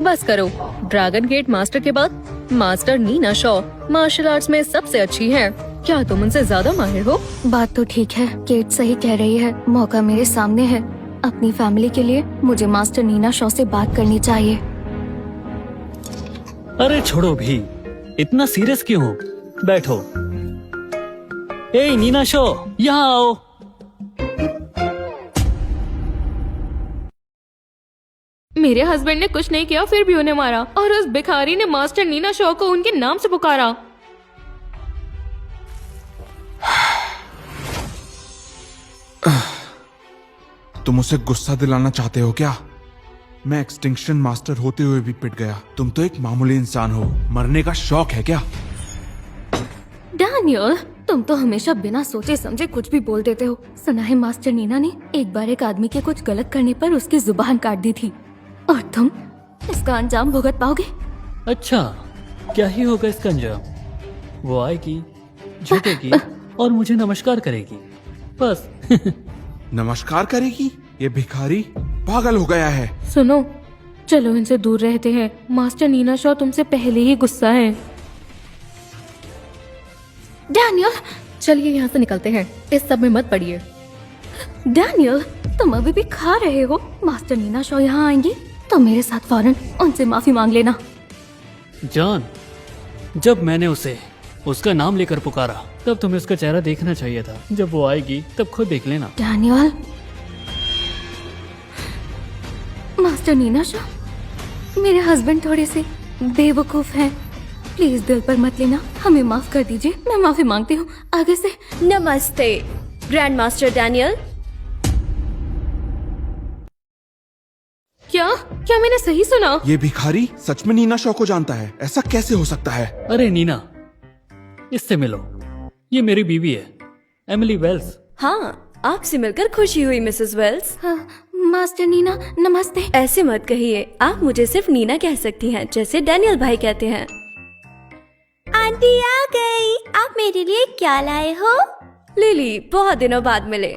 बस करो। Dragon gate master के बाद master Neena Shaw martial arts में सबसे अच्छी है। क्या तुम उनसे ज्यादा माहिर हो? बात तो ठीक है, केट सही कह रही है। मौका मेरे सामने है। अपनी फैमिली के लिए मुझे मास्टर नीना शॉ से बात करनी चाहिए। अरे छोड़ो भी, इतना सीरियस क्यों हो? बैठो। ए नीना शॉ, यहाँ आओ। मेरे हस्बैंड ने कुछ नहीं किया, फिर भी उन्हें मारा, और उस भिखारी ने मास्टर नीना शॉ को उनके नाम से पुकारा। तुम उसे गुस्सा दिलाना चाहते हो क्या? मैं एक्सटिंक्शन मास्टर होते हुए भी पिट गया। तुम तो एक मामूली इंसान हो। मरने का शौक है क्या? डैनियल, तुम तो हमेशा बिना सोचे समझे कुछ भी बोल देते हो। सुना है मास्टर नीना ने एक बार एक आदमी के कुछ गलत करने पर उसकी जुबान काट दी थी, और तुम इसका अंजाम भुगत पाओगे। अच्छा, क्या ही होगा इसका अंजाम? वो आएगी, झुकेगी और मुझे नमस्कार करेगी, बस। नमस्कार करेगी? ये भिखारी पागल हो गया है। सुनो, चलो इनसे दूर रहते हैं। मास्टर नीना शॉ तुमसे पहले ही गुस्सा है। डैनियल, चलिए यहाँ से निकलते हैं। इस सब में मत पड़िए। डैनियल, तुम अभी भी खा रहे हो। मास्टर नीना शॉ यहाँ आएंगी तो मेरे साथ फौरन उनसे माफी मांग लेना। जान, जब मैंने उसे उसका नाम लेकर पुकारा तब तुम्हें उसका चेहरा देखना चाहिए था। जब वो आएगी तब खुद देख लेना। डैनियल, मास्टर नीना शॉ, मेरे हस्बैंड थोड़े से बेवकूफ हैं। प्लीज दिल पर मत लेना, हमें माफ कर दीजिए। मैं माफी मांगती हूँ आगे से। नमस्ते ग्रैंड मास्टर डैनियल। क्या क्या मैंने सही सुना? ये भिखारी सच में नीना शॉ को जानता है? ऐसा कैसे हो सकता है? अरे नीना, इससे मिलो। ये मेरी बीवी है, एमिली वेल्स। हाँ, आपसे मिलकर खुशी हुई मिसेस वेल्स। हाँ, मास्टर नीना, नमस्ते। ऐसे मत कहिए, आप मुझे सिर्फ नीना कह सकती हैं, जैसे डैनियल भाई कहते हैं। आंटी आ गई। आप मेरे लिए क्या लाए हो? लिली, बहुत दिनों बाद मिले।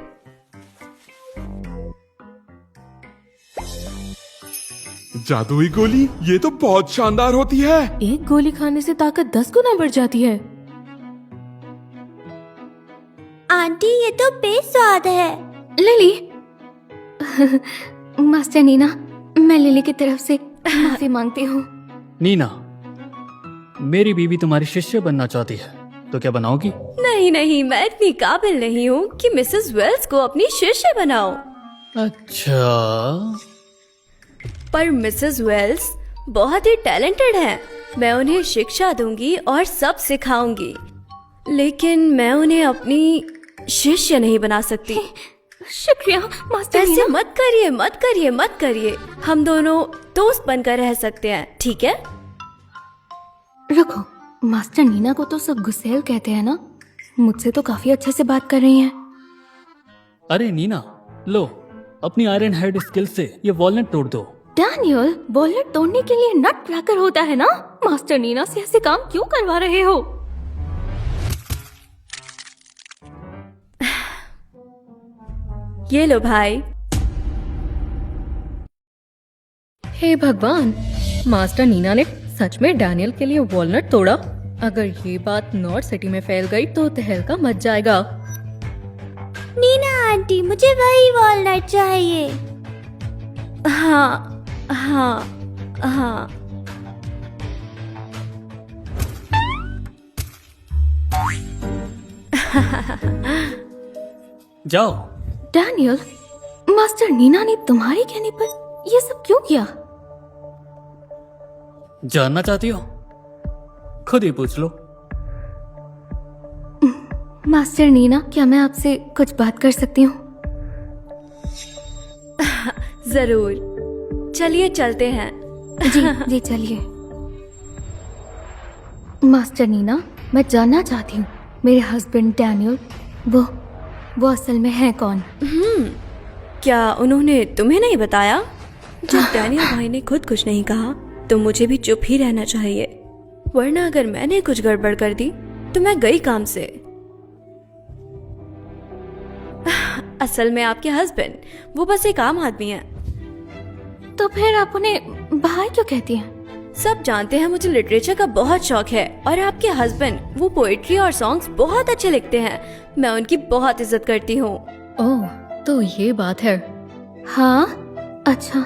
जादुई गोली, ये तो बहुत शानदार होती है। एक गोली खाने से ताकत 10 गुना बढ़ जाती है। आंटी, ये तो बेस्वाद है। लिली, मास्टर नीना, मैं लिली की तरफ से माफी मांगती हूँ। नीना, मेरी बीवी तुम्हारी शिष्य बनना चाहती है, तो क्या बनाओगी? नहीं नहीं, मैं इतनी काबिल नहीं हूँ कि मिसेस वेल्स को अपनी शिष्य बनाऊं। अच्छा, पर मिसेस वेल्स बहुत ही टैलेंटेड हैं। मैं उन्हें शिक्षा दूंगी और सब सिखाऊंगी, लेकिन मैं उन्हें अपनी शिष्य नहीं बना सकती। शुक्रिया मास्टर ऐसे नीना। मत करिए, मत करिए, मत करिए। हम दोनों दोस्त बनकर रह सकते हैं, ठीक है? रुको, मास्टर नीना को तो सब गुस्सेल कहते हैं ना? मुझसे तो काफी अच्छे से बात कर रही हैं। अरे नीना, लो अपनी आयरन हेड स्किल से ये वॉलनट तोड़ दो। डैनियल, वॉलनट तोड़ने के लिए नट क्रैकर होता है ना? मास्टर नीना से ऐसे काम क्यों करवा रहे हो? ये लो भाई। हे भगवान, मास्टर नीना ने सच में डैनियल के लिए वॉलनट तोड़ा। अगर ये बात नॉर्थ सिटी में फैल गई तो तहलका मच जाएगा। नीना आंटी, मुझे वही वॉलनट चाहिए। हाँ हाँ हाँ। जाओ। डैनियल, मास्टर नीना ने तुम्हारे कहने पर ये सब क्यों किया? जानना चाहती हो? खुद ही पूछ लो। मास्टर नीना, क्या मैं आपसे कुछ बात कर सकती हूँ? जरूर, चलिए चलते हैं। जी जी, चलिए। मास्टर नीना, मैं जानना चाहती हूँ मेरे हस्बैंड डैनियल वो असल में है कौन? क्या उन्होंने तुम्हें नहीं बताया? जब डैनियल भाई ने खुद कुछ नहीं कहा तो मुझे भी चुप ही रहना चाहिए, वरना अगर मैंने कुछ गड़बड़ कर दी तो मैं गई काम से। असल में आपके हस्बैंड वो बस एक आम आदमी है। तो फिर आप उन्हें भाई क्यों कहती हैं? सब जानते हैं मुझे लिटरेचर का बहुत शौक है और आपके हस्बैंड वो पोएट्री और सॉन्ग्स बहुत अच्छे लिखते हैं। मैं उनकी बहुत इज्जत करती हूँ। ओह, तो ये बात है। हाँ, अच्छा।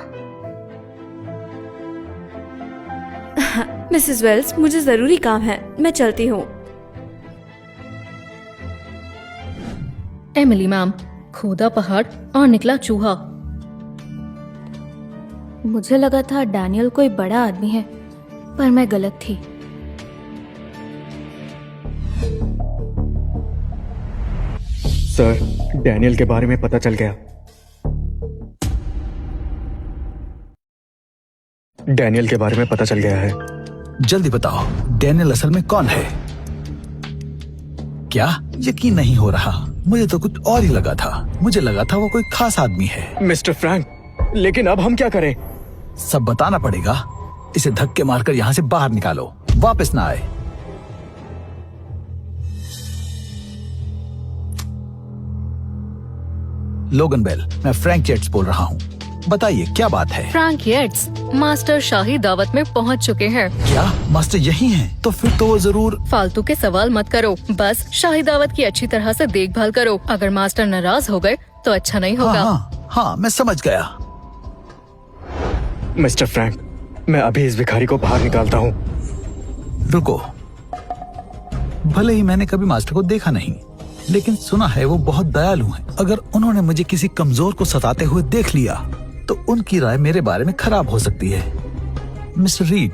मिसेस वेल्स, मुझे जरूरी काम है, मैं चलती हूँ। एमिली मैम, खोदा पहाड़ और निकला चूहा। मुझे लगा था डैनियल कोई बड़ा आदमी है, पर मैं गलत थी। सर, डैनियल के बारे में पता चल गया। डैनियल के बारे में पता चल गया है। जल्दी बताओ, डैनियल असल में कौन है? क्या यकीन नहीं हो रहा? मुझे तो कुछ और ही लगा था। मुझे लगा था वो कोई खास आदमी है। मिस्टर फ्रैंक, लेकिन अब हम क्या करें? सब बताना पड़ेगा। इसे धक्के मारकर यहाँ से बाहर निकालो, वापस ना आए। लोगन बेल, मैं फ्रैंक येट्स बोल रहा हूँ। बताइए क्या बात है? फ्रैंक येट्स मास्टर शाही दावत में पहुंच चुके हैं। क्या मास्टर यही हैं? तो फिर तो वो जरूर। फालतू के सवाल मत करो, बस शाही दावत की अच्छी तरह से देखभाल करो। अगर मास्टर नाराज हो गए तो अच्छा नहीं होगा। हाँ, मैं समझ गया। मिस्टर फ्रैंक, मैं अभी इस भिखारी को बाहर निकालता हूँ। रुको, भले ही मैंने कभी मास्टर को देखा नहीं, लेकिन सुना है वो बहुत दयालु हैं। अगर उन्होंने मुझे किसी कमजोर को सताते हुए देख लिया तो उनकी राय मेरे बारे में खराब हो सकती है। मिस्टर रीड,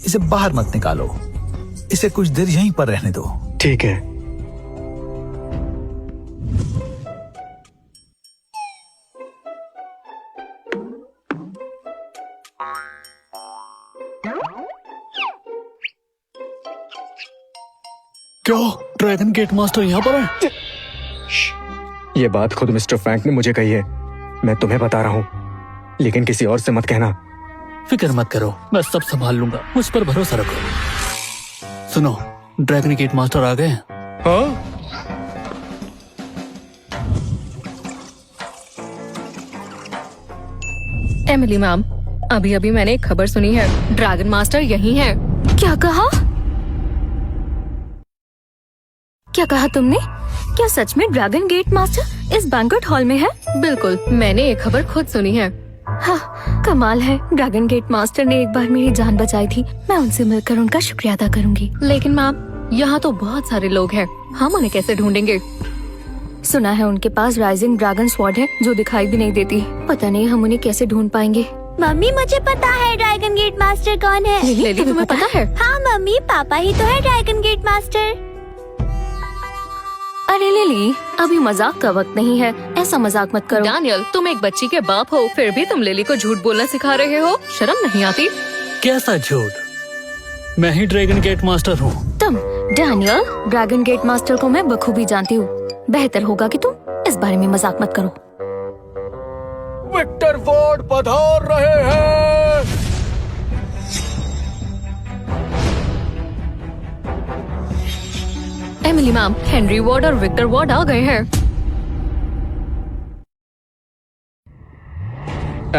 इसे बाहर मत निकालो। इसे कुछ देर यहीं पर रहने दो। ठीक है। क्यों? ड्रैगन गेट मास्टर यहाँ पर है? ये बात खुद मिस्टर फ्रैंक ने मुझे कही है। मैं तुम्हें बता रहा हूँ, लेकिन किसी और से मत कहना। फिक्र मत करो, मैं सब संभाल लूंगा। मुझ पर भरोसा रखो। सुनो, ड्रैगन गेट मास्टर आ गए हैं। हाँ? एमिली मैम, अभी अभी मैंने एक खबर सुनी है, ड्रैगन मास्टर यही है। क्या कहा? क्या कहा तुमने? क्या सच में ड्रैगन गेट मास्टर इस बैंक्वेट हॉल में है? बिल्कुल, मैंने ये खबर खुद सुनी है। हाँ, कमाल है। ड्रैगन गेट मास्टर ने एक बार मेरी जान बचाई थी। मैं उनसे मिलकर उनका शुक्रिया अदा करूंगी। लेकिन मैम, यहाँ तो बहुत सारे लोग हैं, हम उन्हें कैसे ढूंढेंगे? सुना है उनके पास राइजिंग ड्रैगन स्वॉर्ड है जो दिखाई भी नहीं देती। पता नहीं हम उन्हें कैसे ढूंढ पाएंगे। मम्मी, मुझे पता है ड्रैगन गेट मास्टर कौन है। लिली, तुम्हें पता है? हाँ मम्मी, पापा ही तो है ड्रैगन गेट मास्टर। अरे लिली, अभी मजाक का वक्त नहीं है, ऐसा मजाक मत करो। डैनियल, तुम एक बच्ची के बाप हो, फिर भी तुम लिली को झूठ बोलना सिखा रहे हो। शर्म नहीं आती? कैसा झूठ? मैं ही ड्रैगन गेट मास्टर हूँ। तुम? डैनियल, ड्रैगन गेट मास्टर को मैं बखूबी जानती हूँ। बेहतर होगा कि तुम इस बारे में मजाक मत करो। विक्टर वॉर्ड पधार रहे हैं। एमिली मैम, हेनरी वॉर्ड और विक्टर वॉर्ड आ गए हैं।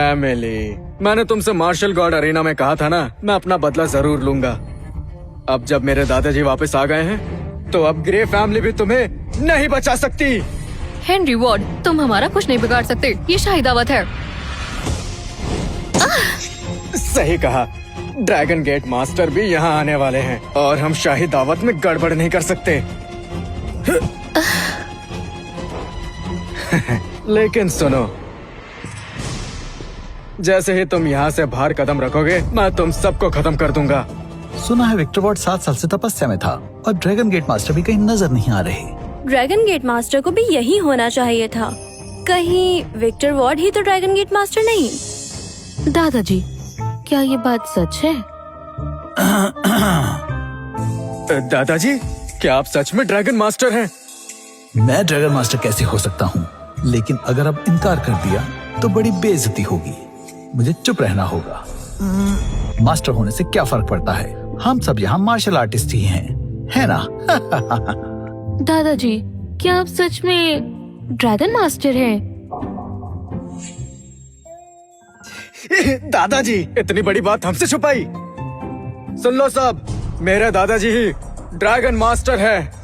एमिली, मैंने तुमसे मार्शल गॉड अरीना में कहा था ना, मैं अपना बदला जरूर लूंगा। अब जब मेरे दादाजी वापस आ गए हैं, तो अब ग्रे फैमिली भी तुम्हें नहीं बचा सकती। हेनरी वॉर्ड, तुम हमारा कुछ नहीं बिगाड़ सकते, ये शाही दावत है। सही कहा, ड्रैगन गेट मास्टर भी यहाँ आने वाले हैं और हम शाही दावत में गड़बड़ नहीं कर सकते। लेकिन सुनो, जैसे ही तुम यहाँ से बाहर कदम रखोगे, मैं तुम सबको खत्म कर दूंगा। सुना है विक्टर वॉर्ड 7 साल से तपस्या में था और ड्रैगन गेट मास्टर भी कहीं नजर नहीं आ रहे। ड्रैगन गेट मास्टर को भी यही होना चाहिए था। कहीं विक्टर वॉर्ड ही तो ड्रैगन गेट मास्टर नहीं? दादाजी, क्या ये बात सच है? दादाजी, क्या आप सच में ड्रैगन मास्टर हैं? मैं ड्रैगन मास्टर कैसे हो सकता हूँ? लेकिन अगर अब इनकार कर दिया तो बड़ी बेइज्जती होगी। मुझे चुप रहना होगा। मास्टर होने से क्या फर्क पड़ता है? हम सब यहाँ मार्शल आर्टिस्ट ही हैं, है ना? दादाजी, क्या आप सच में ड्रैगन मास्टर हैं? दादाजी इतनी बड़ी बात हमसे छुपाई। सुन लो सब, मेरे दादाजी ही ड्रैगन मास्टर है।